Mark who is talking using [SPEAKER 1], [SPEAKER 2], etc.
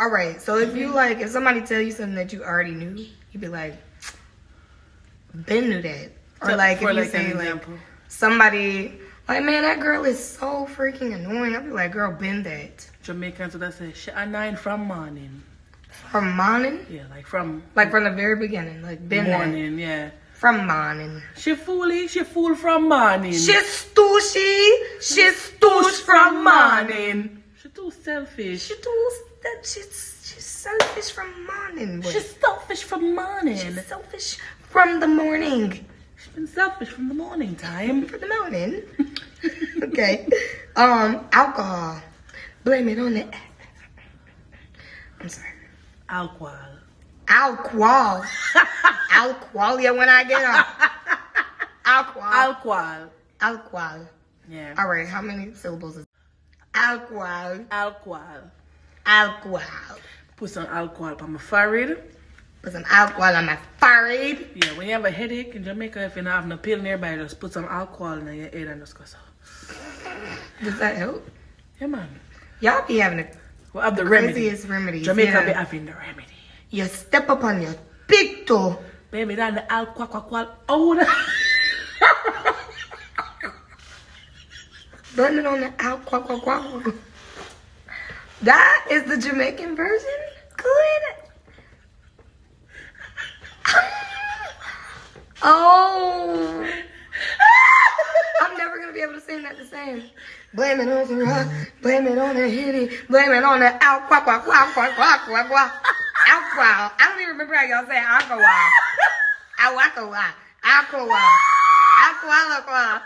[SPEAKER 1] All right. So if you like, if somebody tell you something that you already knew, you'd be like, Ben knew that. Or like if you say like somebody like, man, that girl is so freaking annoying. I'd be like, girl, Ben that.
[SPEAKER 2] Jamaicans would say she annoying from morning.
[SPEAKER 1] From morning?
[SPEAKER 2] Yeah, like from
[SPEAKER 1] the very beginning. Like Ben
[SPEAKER 2] morning,
[SPEAKER 1] that.
[SPEAKER 2] yeah.
[SPEAKER 1] From morning.
[SPEAKER 2] She fool from morning.
[SPEAKER 1] She's stoosh from morning.
[SPEAKER 2] She too selfish.
[SPEAKER 1] She's selfish from morning. Boy.
[SPEAKER 2] She's selfish from morning.
[SPEAKER 1] She's selfish from the morning.
[SPEAKER 2] She's been selfish from the morning time.
[SPEAKER 1] From the morning. Okay. Alcohol. Blame it on the. I'm sorry.
[SPEAKER 2] Alcohol.
[SPEAKER 1] Alcohol. Alcohol. When I get up. Alcohol. Alcohol.
[SPEAKER 2] Yeah.
[SPEAKER 1] All right. How many syllables is alcohol? Alcohol.
[SPEAKER 2] Put some alcohol on my forehead.
[SPEAKER 1] Put some alcohol on my forehead.
[SPEAKER 2] Yeah, when you have a headache in Jamaica, if you're not having a pill nearby, just put some alcohol in your head and just go so.
[SPEAKER 1] Does that help?
[SPEAKER 2] Yeah, man.
[SPEAKER 1] Y'all be having
[SPEAKER 2] We'll have the
[SPEAKER 1] craziest remedies.
[SPEAKER 2] Jamaica be having the remedy.
[SPEAKER 1] You step up on your big toe.
[SPEAKER 2] Baby, that's the alcohol. Oh,
[SPEAKER 1] Burn it on the alcohol. That is the Jamaican version? Good. Oh. I'm never going to be able to sing that the same. Blame it on the rock. Blame it on the hitty. Blame it on the alcohol. Alcohol. I don't even remember how y'all say alcohol. Alcohol. Alcohol. Alcohol.